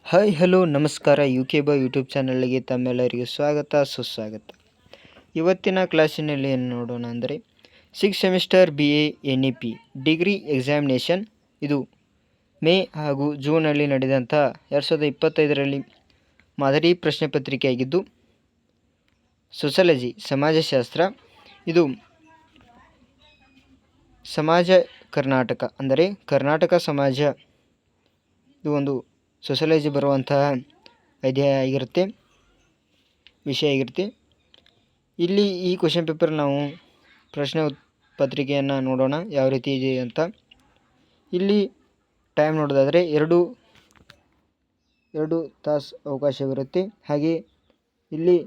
Hi hello ನಮಸ್ಕಾರ UK YouTube ಚಾನಲ್ಗೆ ತಮ್ಮೆಲ್ಲರಿಗೂ ಸ್ವಾಗತ ಸುಸ್ವಾಗತ. ಇವತ್ತಿನ ಕ್ಲಾಸಿನಲ್ಲಿ ಏನು ನೋಡೋಣ ಅಂದರೆ 6th semester BA NEP degree examination ಇದು ಮೇ ಹಾಗೂ ಜೂನಲ್ಲಿ ನಡೆದಂಥ 2025ರಲ್ಲಿ ಮಾದರಿ ಪ್ರಶ್ನೆ ಪತ್ರಿಕೆಯಾಗಿದ್ದು ಸೋಷಾಲಜಿ ಸಮಾಜಶಾಸ್ತ್ರ ಇದು ಸಮಾಜ ಕರ್ನಾಟಕ ಅಂದರೆ ಕರ್ನಾಟಕ ಸಮಾಜ ಇದು ಒಂದು ಸೋಷಾಲಜಿ ಬರುವಂತಹ ಅಧ್ಯಾಯ ಆಗಿರುತ್ತೆ, ವಿಷಯ ಆಗಿರುತ್ತೆ. ಇಲ್ಲಿ ಈ ಕ್ವೆಶ್ಚನ್ ಪೇಪರ್ ನಾವು ಪ್ರಶ್ನೆ ಪತ್ರಿಕೆಯನ್ನು ನೋಡೋಣ ಯಾವ ರೀತಿ ಇದೆ ಅಂತ. ಇಲ್ಲಿ ಟೈಮ್ ನೋಡೋದಾದರೆ ಎರಡು ತಾಸು ಅವಕಾಶವಿರುತ್ತೆ. ಹಾಗೆ ಇಲ್ಲಿ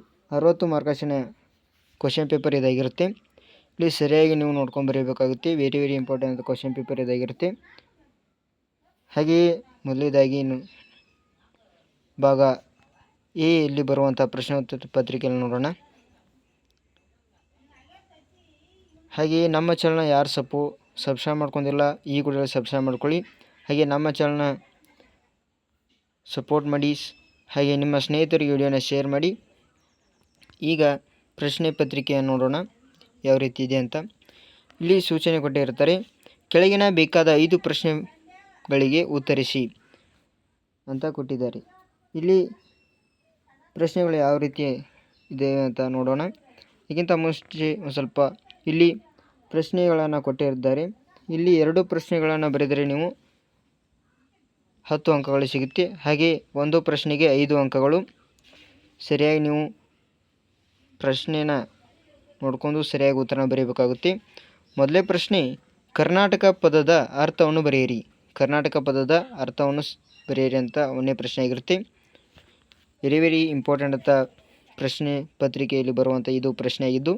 60 ಮಾರ್ಕಸಿನ ಕ್ವೆಶ್ಚನ್ ಪೇಪರ್ ಇದಾಗಿರುತ್ತೆ. ಇಲ್ಲಿ ಸರಿಯಾಗಿ ನೀವು ನೋಡ್ಕೊಂಡು ಬರೀಬೇಕಾಗುತ್ತೆ. ವೆರಿ ಇಂಪಾರ್ಟೆಂಟ್ ಕ್ವೆಶ್ಚನ್ ಪೇಪರ್ ಇದಾಗಿರುತ್ತೆ. ಹಾಗೆಯೇ ಮೊದಲನೇದಾಗಿ ಭಾಗ ಎ ಇಲ್ಲಿ ಬರುವಂಥ ಪ್ರಶ್ನೆ ಪತ್ರಿಕೆಯನ್ನು ನೋಡೋಣ. ಹಾಗೆಯೇ ನಮ್ಮ ಚಾನಲ್ನ ಯಾರು ಸಬ್ಸ್ಕ್ರೈಬ್ ಮಾಡ್ಕೊಂಡಿಲ್ಲ ಈ ಕೂಡ ಸಬ್ಸ್ಕ್ರೈಬ್ ಮಾಡ್ಕೊಳ್ಳಿ. ಹಾಗೆ ನಮ್ಮ ಚಾನಲ್ನ ಸಪೋರ್ಟ್ ಮಾಡಿ. ಹಾಗೆ ನಿಮ್ಮ ಸ್ನೇಹಿತರಿಗೆ ವಿಡಿಯೋನ ಶೇರ್ ಮಾಡಿ. ಈಗ ಪ್ರಶ್ನೆ ಪತ್ರಿಕೆಯನ್ನು ನೋಡೋಣ ಯಾವ ರೀತಿ ಇದೆ ಅಂತ. ಇಲ್ಲಿ ಸೂಚನೆ ಕೊಟ್ಟಿರ್ತಾರೆ. ಕೆಳಗಿನ ಬೇಕಾದ 5 ಪ್ರಶ್ನೆಗಳಿಗೆ ಉತ್ತರಿಸಿ ಅಂತ ಕೊಟ್ಟಿದ್ದಾರೆ. ಇಲ್ಲಿ ಪ್ರಶ್ನೆಗಳು ಯಾವ ರೀತಿ ಇದೆ ಅಂತ ನೋಡೋಣ. ಇದಕ್ಕಿಂತ ಮುಂಚೆ ಒಂದು ಸ್ವಲ್ಪ ಇಲ್ಲಿ ಪ್ರಶ್ನೆಗಳನ್ನು ಕೊಟ್ಟಿದ್ದಾರೆ. ಇಲ್ಲಿ 2 ಪ್ರಶ್ನೆಗಳನ್ನು ಬರೆದರೆ ನೀವು 10 ಅಂಕಗಳು ಸಿಗುತ್ತೆ. ಹಾಗೆ ಒಂದು ಪ್ರಶ್ನೆಗೆ 5 ಅಂಕಗಳು. ಸರಿಯಾಗಿ ನೀವು ಪ್ರಶ್ನೆನ ನೋಡಿಕೊಂಡು ಸರಿಯಾಗಿ ಉತ್ತರ ಬರೀಬೇಕಾಗುತ್ತೆ. ಮೊದಲೇ ಪ್ರಶ್ನೆ, ಕರ್ನಾಟಕ ಪದದ ಅರ್ಥವನ್ನು ಬರೆಯಿರಿ. ಕರ್ನಾಟಕ ಪದದ ಅರ್ಥವನ್ನು ಬರೆಯಿರಿ ಅಂತ ಒಂದನೇ ಪ್ರಶ್ನೆ ಆಗಿರುತ್ತೆ. ವೆರಿ ಇಂಪಾರ್ಟೆಂಟ್ ಅಂತ ಪ್ರಶ್ನೆ ಪತ್ರಿಕೆಯಲ್ಲಿ ಬರುವಂಥ ಇದು ಪ್ರಶ್ನೆ ಆಗಿದ್ದು.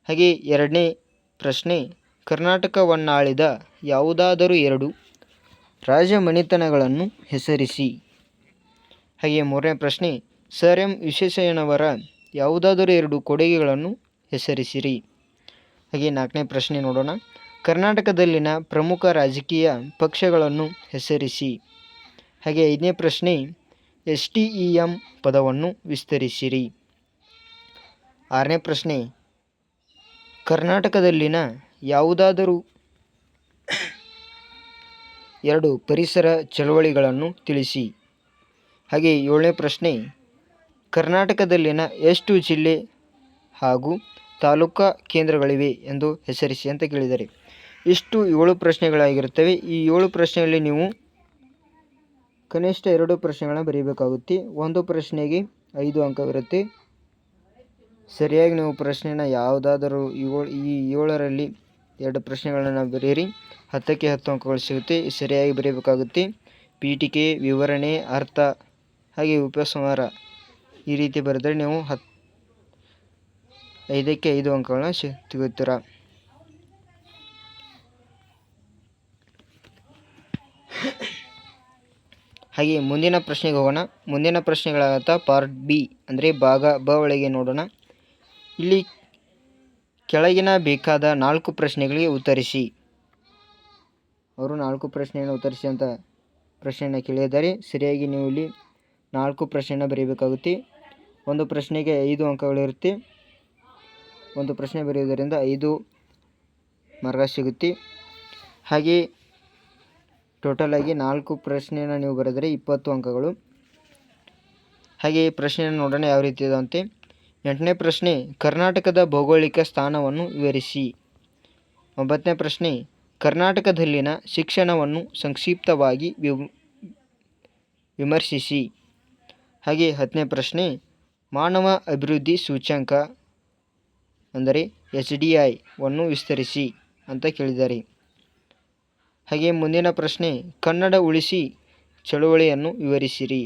ಹಾಗೆ ಎರಡನೇ ಪ್ರಶ್ನೆ, ಕರ್ನಾಟಕವನ್ನಾಳಿದ ಯಾವುದಾದರೂ 2 ರಾಜಮನೆತನಗಳನ್ನು ಹೆಸರಿಸಿ. ಹಾಗೆ ಮೂರನೇ ಪ್ರಶ್ನೆ, ಸರ್ ಎಂ ವಿಶ್ವೇಶ್ವರಯ್ಯನವರ ಯಾವುದಾದರೂ 2 ಕೊಡುಗೆಗಳನ್ನು ಹೆಸರಿಸಿರಿ. ಹಾಗೆ ನಾಲ್ಕನೇ ಪ್ರಶ್ನೆ ನೋಡೋಣ, ಕರ್ನಾಟಕದಲ್ಲಿನ ಪ್ರಮುಖ ರಾಜಕೀಯ ಪಕ್ಷಗಳನ್ನು ಹೆಸರಿಸಿ. ಹಾಗೆ ಐದನೇ ಪ್ರಶ್ನೆ, STEM ಪದವನ್ನು ವಿಸ್ತರಿಸಿರಿ. ಆರನೇ ಪ್ರಶ್ನೆ, ಕರ್ನಾಟಕದಲ್ಲಿನ ಯಾವುದಾದರೂ 2 ಪರಿಸರ ಚಳವಳಿಗಳನ್ನು ತಿಳಿಸಿ. ಹಾಗೆ ಏಳನೇ ಪ್ರಶ್ನೆ, ಕರ್ನಾಟಕದಲ್ಲಿನ ಎಷ್ಟು ಜಿಲ್ಲೆ ಹಾಗೂ ತಾಲೂಕಾ ಕೇಂದ್ರಗಳಿವೆ ಎಂದು ಹೆಸರಿಸಿ ಅಂತ ಕೇಳಿದ್ದಾರೆ. ಇಷ್ಟು 7 ಪ್ರಶ್ನೆಗಳಾಗಿರುತ್ತವೆ. ಈ 7 ಪ್ರಶ್ನೆಯಲ್ಲಿ ನೀವು ಕನಿಷ್ಠ 2 ಪ್ರಶ್ನೆಗಳನ್ನ ಬರೀಬೇಕಾಗುತ್ತೆ. ಒಂದು ಪ್ರಶ್ನೆಗೆ 5 ಅಂಕವಿರುತ್ತೆ. ಸರಿಯಾಗಿ ನೀವು ಪ್ರಶ್ನೆನ ಯಾವುದಾದರೂ ಈ 7ರಲ್ಲಿ 2 ಪ್ರಶ್ನೆಗಳನ್ನು ಬರೆಯಿರಿ. 10ಕ್ಕೆ 10 ಅಂಕಗಳು ಸಿಗುತ್ತೆ. ಸರಿಯಾಗಿ ಬರೀಬೇಕಾಗುತ್ತೆ. ಪೀಠಿಕೆ, ವಿವರಣೆ, ಅರ್ಥ ಹಾಗೆ ಉಪಸಂಹಾರ ಈ ರೀತಿ ಬರೆದರೆ ನೀವು 5ಕ್ಕೆ 5 ಅಂಕಗಳನ್ನ ಸಿಗುತ್ತೀರ. ಹಾಗೆ ಮುಂದಿನ ಪ್ರಶ್ನೆಗೆ ಹೋಗೋಣ. ಮುಂದಿನ ಪ್ರಶ್ನೆಗಳಾಗತ್ತಾ ಪಾರ್ಟ್ ಬಿ ಅಂದರೆ ಭಾಗ ಬ ಒಳಗೆ ನೋಡೋಣ. ಇಲ್ಲಿ ಕೆಳಗಿನ ಬೇಕಾದ 4 ಪ್ರಶ್ನೆಗಳಿಗೆ ಉತ್ತರಿಸಿ. ಅವರು 4 ಪ್ರಶ್ನೆಯನ್ನು ಉತ್ತರಿಸಿ ಅಂತ ಪ್ರಶ್ನೆಯನ್ನು ಕೇಳಿದ್ದಾರೆ. ಸರಿಯಾಗಿ ನೀವು ಇಲ್ಲಿ 4 ಪ್ರಶ್ನೆಯನ್ನು ಬರೀಬೇಕಾಗುತ್ತೆ. ಒಂದು ಪ್ರಶ್ನೆಗೆ 5 ಅಂಕಗಳಿರುತ್ತೆ. ಒಂದು ಪ್ರಶ್ನೆ ಬರೆಯುವುದರಿಂದ 5 ಮಾರ್ಕ ಸಿಗುತ್ತೆ. ಹಾಗೆ ಟೋಟಲ್ ಆಗಿ 4 ಪ್ರಶ್ನೆಯನ್ನು ನೀವು ಬರೆದರೆ 20 ಅಂಕಗಳು. ಹಾಗೆ ಈ ಪ್ರಶ್ನೆಯನ್ನು ನೋಡೋಣ ಯಾವ ರೀತಿ ಇದಂತೆ. 8ನೇ ಪ್ರಶ್ನೆ, ಕರ್ನಾಟಕದ ಭೌಗೋಳಿಕ ಸ್ಥಾನವನ್ನು ವಿವರಿಸಿ. 9ನೇ ಪ್ರಶ್ನೆ, ಕರ್ನಾಟಕದಲ್ಲಿನ ಶಿಕ್ಷಣವನ್ನು ಸಂಕ್ಷಿಪ್ತವಾಗಿ ವಿಮರ್ಶಿಸಿ. ಹಾಗೆ 10ನೇ ಪ್ರಶ್ನೆ, ಮಾನವ ಅಭಿವೃದ್ಧಿ ಸೂಚ್ಯಂಕ ಅಂದರೆ HDI ವನ್ನು ವಿಸ್ತರಿಸಿ ಅಂತ ಕೇಳಿದ್ದಾರೆ. ಹಾಗೆ ಮುಂದಿನ ಪ್ರಶ್ನೆ, ಕನ್ನಡ ಉಳಿಸಿ ಚಳುವಳಿಯನ್ನು ವಿವರಿಸಿರಿ.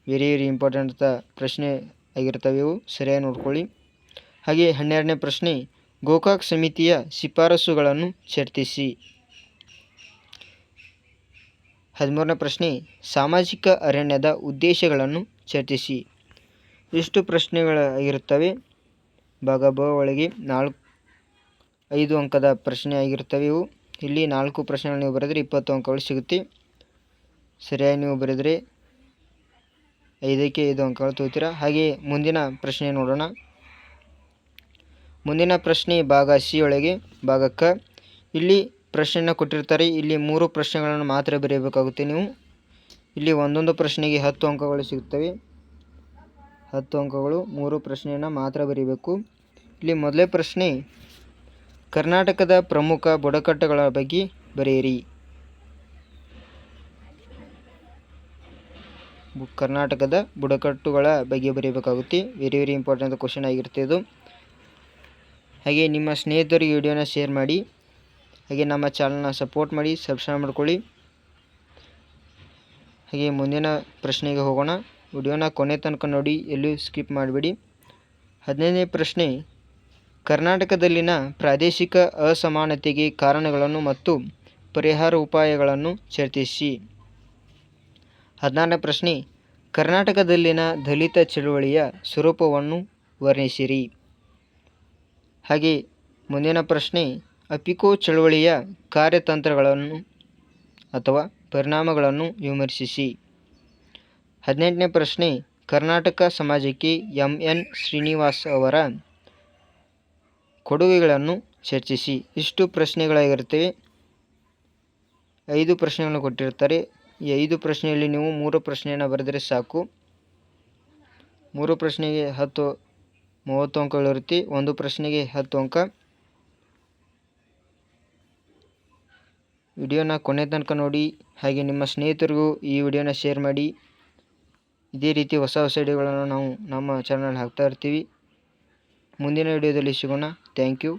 ವೆರಿ ಇಂಪಾರ್ಟೆಂಟ್ ಪ್ರಶ್ನೆ ಆಗಿರ್ತವೆ ಇವು, ಸರಿಯಾಗಿ ನೋಡ್ಕೊಳ್ಳಿ. ಹಾಗೆ 12ನೇ ಪ್ರಶ್ನೆ, ಗೋಕಾಕ್ ಸಮಿತಿಯ ಶಿಫಾರಸುಗಳನ್ನು ಚರ್ಚಿಸಿ. 13ನೇ ಪ್ರಶ್ನೆ, ಸಾಮಾಜಿಕ ಅರಣ್ಯದ ಉದ್ದೇಶಗಳನ್ನು ಚರ್ಚಿಸಿ. ಇಷ್ಟು ಪ್ರಶ್ನೆಗಳಾಗಿರುತ್ತವೆ. ಭಾಗ ಬ ಒಳಗೆ 5 ಅಂಕದ ಪ್ರಶ್ನೆ ಆಗಿರ್ತವೆ ಇವು. ಇಲ್ಲಿ 4 ಪ್ರಶ್ನೆಗಳು ನೀವು ಬರೆದರೆ 20 ಅಂಕಗಳು ಸಿಗುತ್ತೆ. ಸರಿಯಾಗಿ ನೀವು ಬರೆದರೆ 5ಕ್ಕೆ 5 ಅಂಕಗಳು ತಗೋತೀರಾ. ಹಾಗೆ ಮುಂದಿನ ಪ್ರಶ್ನೆ ನೋಡೋಣ. ಮುಂದಿನ ಪ್ರಶ್ನೆ ಭಾಗ ಸಿ ಒಳಗೆ ಭಾಗ ಕ. ಇಲ್ಲಿ ಪ್ರಶ್ನೆಯನ್ನು ಕೊಟ್ಟಿರ್ತಾರೆ. ಇಲ್ಲಿ 3 ಪ್ರಶ್ನೆಗಳನ್ನು ಮಾತ್ರ ಬರೆಯಬೇಕಾಗುತ್ತೆ ನೀವು. ಇಲ್ಲಿ ಒಂದೊಂದು ಪ್ರಶ್ನೆಗೆ 10 ಅಂಕಗಳು ಸಿಗುತ್ತವೆ. 10 ಅಂಕಗಳು 3 ಪ್ರಶ್ನೆಯನ್ನು ಮಾತ್ರ ಬರೀಬೇಕು. ಇಲ್ಲಿ ಮೊದಲೇ ಪ್ರಶ್ನೆ, ಕರ್ನಾಟಕದ ಪ್ರಮುಖ ಬುಡಕಟ್ಟುಗಳ ಬಗ್ಗೆ ಬರೆಯಿರಿ. ಕರ್ನಾಟಕದ ಬುಡಕಟ್ಟುಗಳ ಬಗ್ಗೆ ಬರೀಬೇಕಾಗುತ್ತೆ. ವೆರಿ ಇಂಪಾರ್ಟೆಂಟ್ ಕ್ವಶನ್ ಆಗಿರುತ್ತೆ ಇದು. ಹಾಗೆ ನಿಮ್ಮ ಸ್ನೇಹಿತರಿಗೆ ವಿಡಿಯೋನ ಶೇರ್ ಮಾಡಿ. ಹಾಗೆ ನಮ್ಮ ಚಾನಲ್ನ ಸಪೋರ್ಟ್ ಮಾಡಿ, ಸಬ್ಸ್ಕ್ರೈಬ್ ಮಾಡ್ಕೊಳ್ಳಿ. ಹಾಗೆ ಮುಂದಿನ ಪ್ರಶ್ನೆಗೆ ಹೋಗೋಣ. ವಿಡಿಯೋನ ಕೊನೆ ತನಕ ನೋಡಿ, ಎಲ್ಲೂ ಸ್ಕಿಪ್ ಮಾಡಬೇಡಿ. 15ನೇ ಪ್ರಶ್ನೆ, ಕರ್ನಾಟಕದಲ್ಲಿನ ಪ್ರಾದೇಶಿಕ ಅಸಮಾನತೆಗೆ ಕಾರಣಗಳನ್ನು ಮತ್ತು ಪರಿಹಾರ ಉಪಾಯಗಳನ್ನು ಚರ್ಚಿಸಿ. 16ನೇ ಪ್ರಶ್ನೆ, ಕರ್ನಾಟಕದಲ್ಲಿನ ದಲಿತ ಚಳವಳಿಯ ಸ್ವರೂಪವನ್ನು ವರ್ಣಿಸಿರಿ. ಹಾಗೆ ಮುಂದಿನ ಪ್ರಶ್ನೆ, ಅಪಿಕೋ ಚಳವಳಿಯ ಕಾರ್ಯತಂತ್ರಗಳನ್ನು ಅಥವಾ ಪರಿಣಾಮಗಳನ್ನು ವಿಮರ್ಶಿಸಿ. 18ನೇ ಪ್ರಶ್ನೆ, ಕರ್ನಾಟಕ ಸಮಾಜಕ್ಕೆ ಎಂ.ಎನ್. ಶ್ರೀನಿವಾಸ್ ಅವರ ಕೊಡುಗೆಗಳನ್ನು ಚರ್ಚಿಸಿ. ಇಷ್ಟು ಪ್ರಶ್ನೆಗಳಾಗಿರುತ್ತವೆ. 5 ಪ್ರಶ್ನೆಗಳನ್ನು ಕೊಟ್ಟಿರ್ತಾರೆ. ಈ 5 ಪ್ರಶ್ನೆಯಲ್ಲಿ ನೀವು 3 ಪ್ರಶ್ನೆಯನ್ನು ಬರೆದರೆ ಸಾಕು. 3 ಪ್ರಶ್ನೆಗೆ 30 ಅಂಕಗಳಿರುತ್ತೆ. 1 ಪ್ರಶ್ನೆಗೆ 10 ಅಂಕ. ವಿಡಿಯೋನ ಕೊನೆ ತನಕ ನೋಡಿ. ಹಾಗೆ ನಿಮ್ಮ ಸ್ನೇಹಿತರಿಗೂ ಈ ವಿಡಿಯೋನ ಶೇರ್ ಮಾಡಿ. ಇದೇ ರೀತಿ ಹೊಸ ವಿಡಿಯೋಗಳನ್ನು ನಾವು ನಮ್ಮ ಚಾನಲ್ ಹಾಕ್ತಾ ಇರ್ತೀವಿ. ಮುಂದಿನ ವಿಡಿಯೋದಲ್ಲಿ ಸಿಗೋಣ. Thank you.